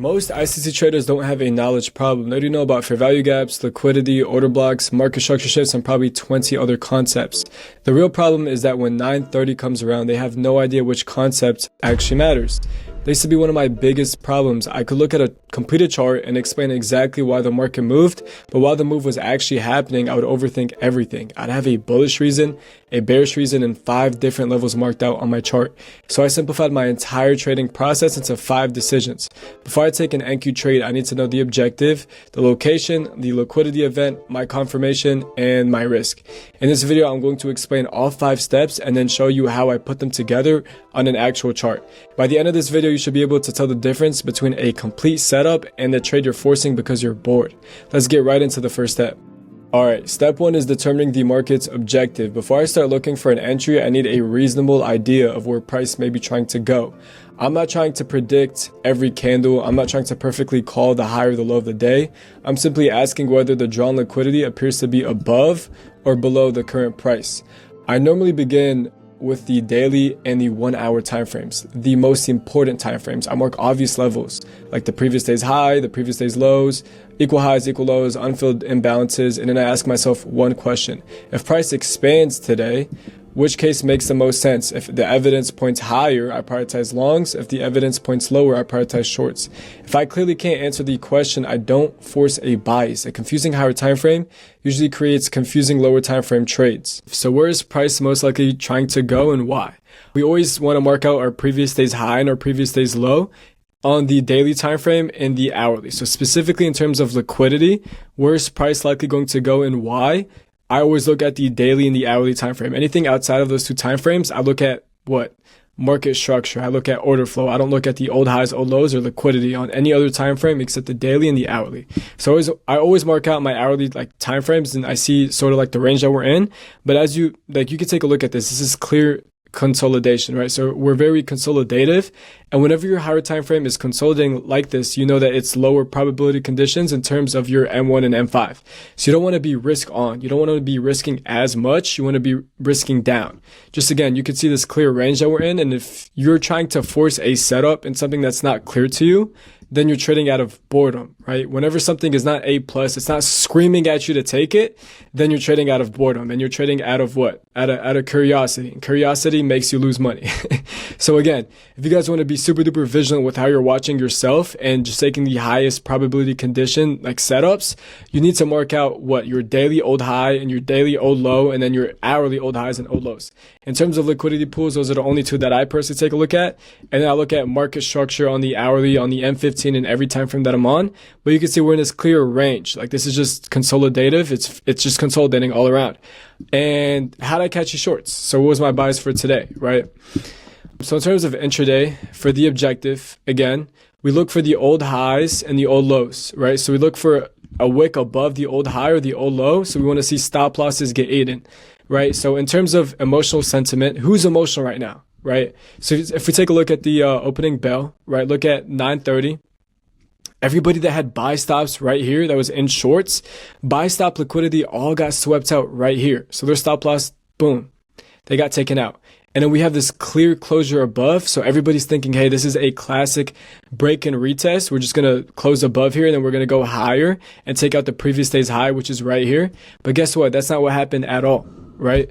Most ICT traders don't have a knowledge problem. They do know about fair value gaps, liquidity, order blocks, market structure shifts, and probably 20 other concepts. The real problem is that when 9:30 comes around, they have no idea which concept actually matters. This used to be one of my biggest problems. I could look at a completed chart and explain exactly why the market moved, but while the move was actually happening, I would overthink everything. I'd have a bullish reason, a bearish reason, and 5 different levels marked out on my chart. So I simplified my entire trading process into 5 decisions. Before I take an NQ trade, I need to know the objective, the location, the liquidity event, my confirmation, and my risk. In this video, I'm going to explain all 5 steps and then show you how I put them together on an actual chart. By the end of this video, you should be able to tell the difference between a complete setup and the trade you're forcing because you're bored. Let's get right into the first step. Alright, step 1 is determining the market's objective. Before I start looking for an entry, I need a reasonable idea of where price may be trying to go. I'm not trying to predict every candle. I'm not trying to perfectly call the high or the low of the day. I'm simply asking whether the drawn liquidity appears to be above or below the current price. I normally begin with the daily and the 1 hour timeframes, the most important timeframes. I mark obvious levels like the previous day's high, the previous day's lows, equal highs, equal lows, unfilled imbalances, and then I ask myself one question. If price expands today, which case makes the most sense? If the evidence points higher, I prioritize longs. If the evidence points lower, I prioritize shorts. If I clearly can't answer the question, I don't force a bias. A confusing higher time frame usually creates confusing lower time frame trades. So where is price most likely trying to go and why? We always want to mark out our previous day's high and our previous day's low on the daily time frame and the hourly. So specifically in terms of liquidity, where is price likely going to go and why? I always look at the daily and the hourly time frame. Anything outside of those 2 time frames, I look at what? Market structure. I look at order flow. I don't look at the old highs, old lows, or liquidity on any other time frame except the daily and the hourly. So I always mark out my hourly time frames, and I see sort of the range that we're in. But as you can take a look at this. This is clear consolidation, right? So we're very consolidative, and whenever your higher time frame is consolidating like this, you know that it's lower probability conditions in terms of your M1 and M5. So you don't want to be risk on. You don't want to be risking as much. You want to be risking down. Just again, you can see this clear range that we're in, and if you're trying to force a setup in something that's not clear to you, then you're trading out of boredom, right? Whenever something is not A+, it's not screaming at you to take it, then you're trading out of boredom, and you're trading out of what? Out of curiosity. And curiosity makes you lose money. So again, if you guys want to be super duper vigilant with how you're watching yourself and just taking the highest probability condition setups, you need to mark out what? Your daily old high and your daily old low, and then your hourly old highs and old lows. In terms of liquidity pools, those are the only 2 that I personally take a look at. And then I look at market structure on the hourly, on the M15, in every time frame that I'm on. But you can see we're in this clear range. This is just consolidative. It's just consolidating all around. And how did I catch you shorts? So what was my bias for today, right? So in terms of intraday, for the objective, again, we look for the old highs and the old lows, right? So we look for a wick above the old high or the old low. So we want to see stop losses get eaten, right? So in terms of emotional sentiment, who's emotional right now, right? So if we take a look at the opening bell, right? Look at 9:30. Everybody that had buy stops right here, that was in shorts, buy stop liquidity all got swept out right here. So their stop loss, boom, they got taken out. And then we have this clear closure above. So everybody's thinking, hey, this is a classic break and retest. We're just going to close above here, and then we're going to go higher and take out the previous day's high, which is right here. But guess what? That's not what happened at all, right?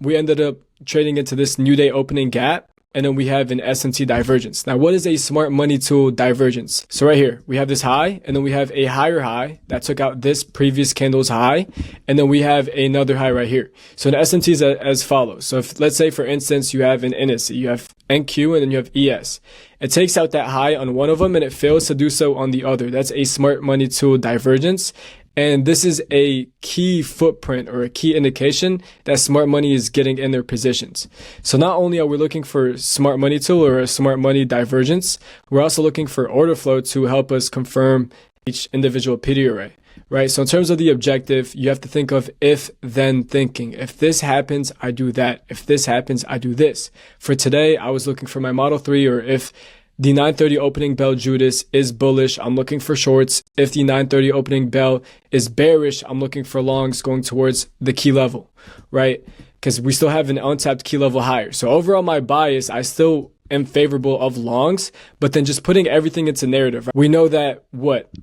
We ended up trading into this new day opening gap. And then we have an SMT divergence. Now, what is a smart money tool divergence? So right here, we have this high, and then we have a higher high that took out this previous candle's high. And then we have another high right here. So an SMT is as follows. So if, let's say, for instance, you have an NSE, you have NQ, and then you have ES. It takes out that high on one of them, and it fails to do so on the other. That's a smart money tool divergence. And this is a key footprint or a key indication that smart money is getting in their positions. So not only are we looking for smart money tool or a smart money divergence, we're also looking for order flow to help us confirm each individual PD array, right? So in terms of the objective, you have to think of if-then thinking. If this happens, I do that. If this happens, I do this. For today, I was looking for my Model 3, or if the 9:30 opening bell Judas is bullish, I'm looking for shorts. If the 9:30 opening bell is bearish, I'm looking for longs going towards the key level, right? Because we still have an untapped key level higher. So overall, my bias, I still in favorable of longs, but then just putting everything into narrative. We know that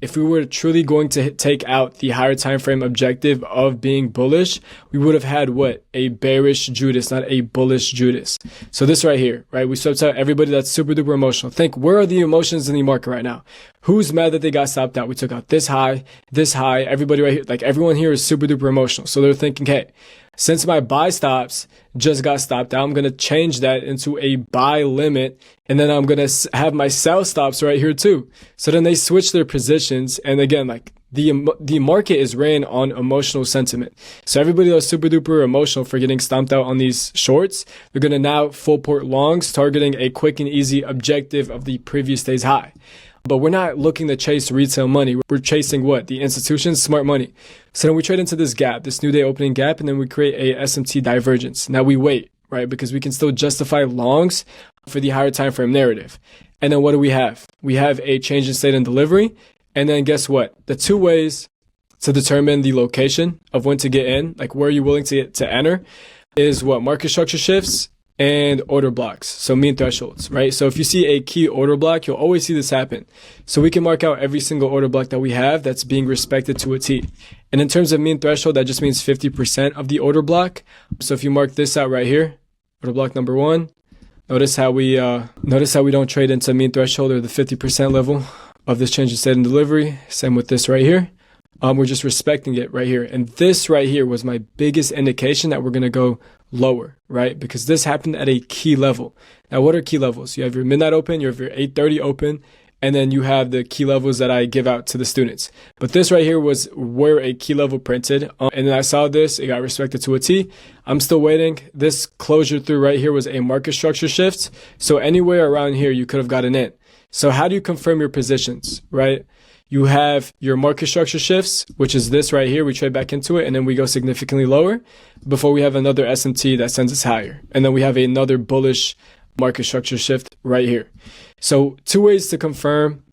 if we were truly going to take out the higher time frame objective of being bullish, we would have had a bearish Judas, not a bullish Judas. So this right here, right? We swept out everybody that's super duper emotional. Think, where are the emotions in the market right now? Who's mad that they got stopped out? We took out this high, everybody right here. Like everyone here is super duper emotional. So they're thinking, hey, since my buy stops just got stopped out, I'm going to change that into a buy limit. And then I'm going to have my sell stops right here too. So then they switch their positions. And again, like the market is ran on emotional sentiment. So everybody that's super duper emotional for getting stomped out on these shorts, they're going to now full port longs, targeting a quick and easy objective of the previous day's high. But we're not looking to chase retail money. We're chasing the institutions, smart money. So then we trade into this gap, this new day opening gap, and then we create a SMT divergence. Now we wait, right? Because we can still justify longs for the higher time frame narrative. And then what do we have? We have a change in state and delivery. And then guess what? The two ways to determine the location of when to get in, like where you're willing to enter, is market structure shifts and order blocks. So mean thresholds, right? So if you see a key order block, you'll always see this happen. So we can mark out every single order block that we have that's being respected to a T. And in terms of mean threshold, that just means 50% of the order block. So if you mark this out right here, order block number 1, notice how we don't trade into mean threshold or the 50% level of this change in state and delivery. Same with this right here. We're just respecting it right here. And this right here was my biggest indication that we're going to go lower, right? Because this happened at a key level. Now, what are key levels? You have your midnight open, you have your 8:30 open, and then you have the key levels that I give out to the students. But this right here was where a key level printed. And then I saw this, it got respected to a T. I'm still waiting. This closure through right here was a market structure shift. So anywhere around here, you could have gotten in. So how do you confirm your positions, right? You have your market structure shifts, which is this right here. We trade back into it, and then we go significantly lower before we have another SMT that sends us higher. And then we have another bullish market structure shift right here. So two ways to confirm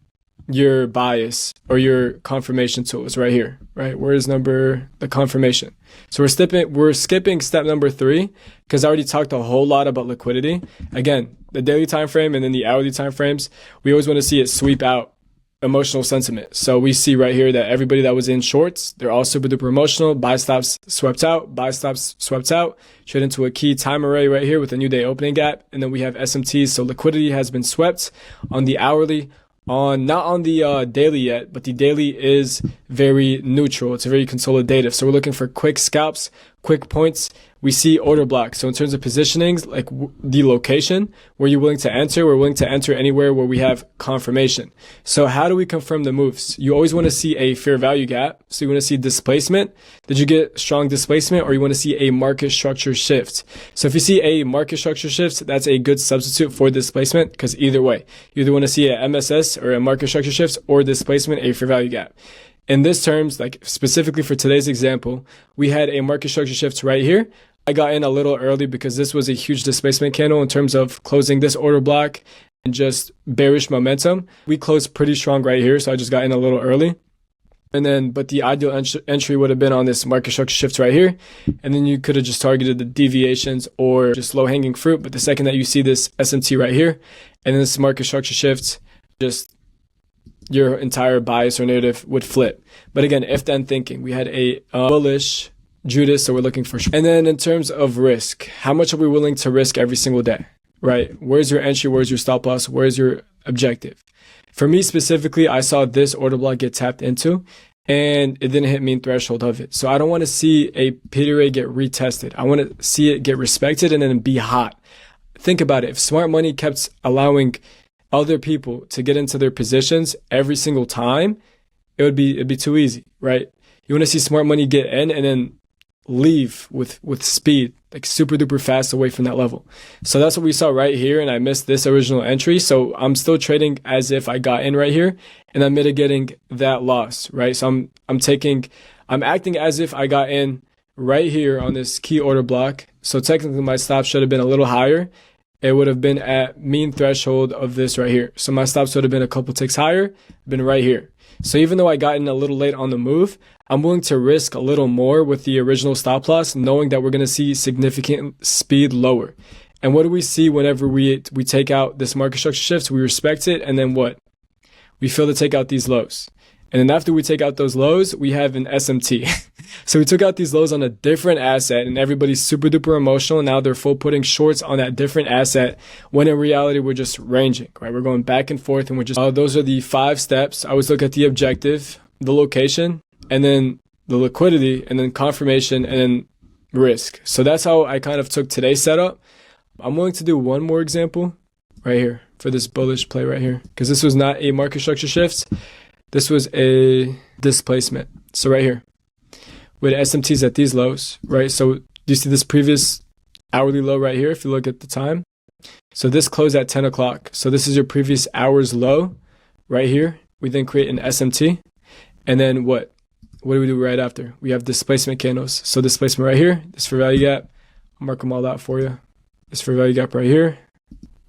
your bias or your confirmation tools right here, right? Where's the confirmation? So we're skipping step number 3 because I already talked a whole lot about liquidity. Again, the daily time frame and then the hourly time frames, we always want to see it sweep out emotional sentiment. So we see right here that everybody that was in shorts, they're all super duper emotional. Buy stops swept out, buy stops swept out, trade into a key time array right here with a new day opening gap. And then we have SMTs. So liquidity has been swept on the hourly, not on the daily yet, but the daily is very neutral. It's very consolidative. So we're looking for quick scalps, quick points. We see order blocks. So in terms of positionings, like the location where you're willing to enter, we're willing to enter anywhere where we have confirmation. So how do we confirm the moves? You always want to see a fair value gap. So you want to see displacement. Did you get strong displacement, or you want to see a market structure shift? So if you see a market structure shift, that's a good substitute for displacement, because either way, you either want to see a MSS or a market structure shift, or displacement, a fair value gap. In this terms, like specifically for today's example, we had a market structure shift right here. I got in a little early because this was a huge displacement candle in terms of closing this order block and just bearish momentum. We closed pretty strong right here, so I just got in a little early. And then, but the ideal entry would have been on this market structure shift right here. And then you could have just targeted the deviations or just low hanging fruit. But the second that you see this SMT right here, and then this market structure shift, just your entire bias or narrative would flip. But again, if then thinking, we had a bullish Judas, so we're looking for. And then in terms of risk, how much are we willing to risk every single day, right? Where's your entry? Where's your stop loss? Where's your objective? For me specifically, I saw this order block get tapped into and it didn't hit mean threshold of it. So I don't want to see a PDRA get retested. I want to see it get respected and then be hot. Think about it. If smart money kept allowing other people to get into their positions every single time, it'd be too easy, right? You want to see smart money get in and then leave with speed, like super duper fast away from that level. So that's what we saw right here, and I missed this original entry. So I'm still trading as if I got in right here, and I'm mitigating that loss, right? So I'm acting as if I got in right here on this key order block. So technically my stop should have been a little higher. It would have been at mean threshold of this right here. So my stops would have been a couple ticks higher, been right here. So even though I got in a little late on the move, I'm willing to risk a little more with the original stop loss, knowing that we're going to see significant speed lower. And what do we see whenever we take out this market structure shifts? We respect it, and then what? We fail to take out these lows. And then after we take out those lows, we have an SMT. So we took out these lows on a different asset, and everybody's super duper emotional. Now they're full putting shorts on that different asset, when in reality, we're just ranging, right? We're going back and forth, and we're just, those are the 5 steps. I always look at the objective, the location, and then the liquidity, and then confirmation, and then risk. So that's how I kind of took today's setup. I'm willing to do one more example right here for this bullish play right here, because this was not a market structure shift. This was a displacement. So right here, with SMTs at these lows, right? So do you see this previous hourly low right here? If you look at the time, so this closed at 10 o'clock. So this is your previous hour's low right here. We then create an SMT, and then what do we do right after? We have displacement candles. So displacement right here, this for value gap. I'll mark them all out for you. This for value gap right here.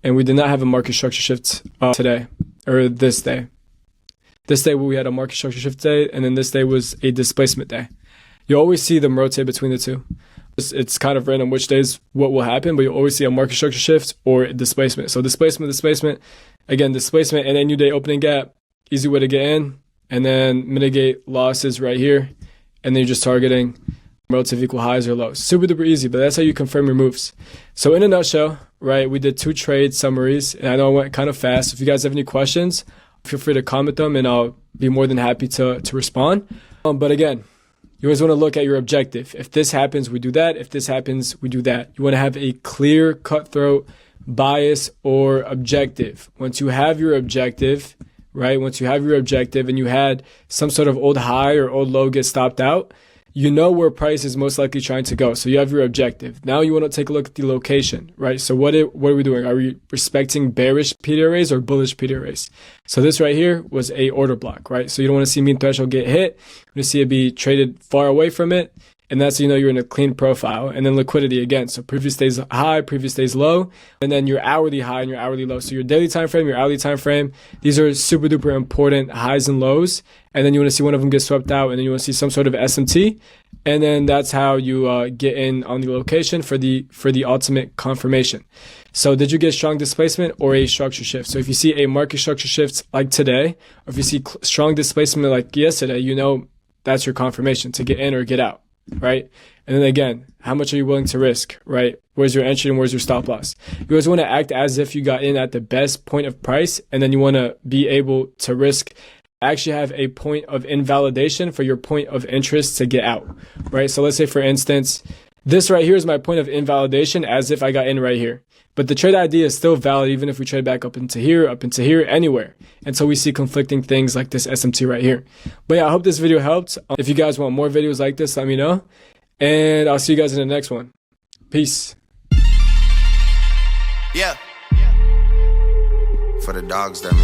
And we did not have a market structure shift today, or this day. This day we had a market structure shift day, and then this day was a displacement day. You always see them rotate between the two. It's kind of random which days what will happen, but you always see a market structure shift or a displacement. So displacement, again, displacement and a new day opening gap, easy way to get in, and then mitigate losses right here, and then you're just targeting relative equal highs or lows. Super duper easy, but that's how you confirm your moves. So in a nutshell, right, we did 2 trade summaries, and I know I went kind of fast. If you guys have any questions, feel free to comment them, and I'll be more than happy to respond. But again, you always want to look at your objective. If this happens, we do that. If this happens, we do that. You want to have a clear, cutthroat bias or objective. Once you have your objective, right? Once you have your objective and you had some sort of old high or old low get stopped out, you know where price is most likely trying to go. So you have your objective. Now you want to take a look at the location, right? So what are we doing? Are we respecting bearish PD arrays or bullish PD arrays? So this right here was a order block, right? So you don't want to see mean threshold get hit. You want to see it be traded far away from it. And that's, you're in a clean profile. And then liquidity again. So previous day's high, previous day's low, and then your hourly high and your hourly low. So your daily time frame, your hourly time frame, these are super duper important highs and lows. And then you want to see one of them get swept out, and then you want to see some sort of SMT. And then that's how you get in on the location for the ultimate confirmation. So did you get strong displacement or a structure shift? So if you see a market structure shift like today, or if you see strong displacement like yesterday, that's your confirmation to get in or get out. Right? And then again, how much are you willing to risk, right? Where's your entry and where's your stop loss? You always want to act as if you got in at the best point of price, and then you want to be able to risk, actually have a point of invalidation for your point of interest to get out, right? So let's say, for instance, this right here is my point of invalidation as if I got in right here. But the trade idea is still valid even if we trade back up into here, anywhere. Until we see conflicting things like this SMT right here. But yeah, I hope this video helped. If you guys want more videos like this, let me know. And I'll see you guys in the next one. Peace. Yeah. For the dogs, them,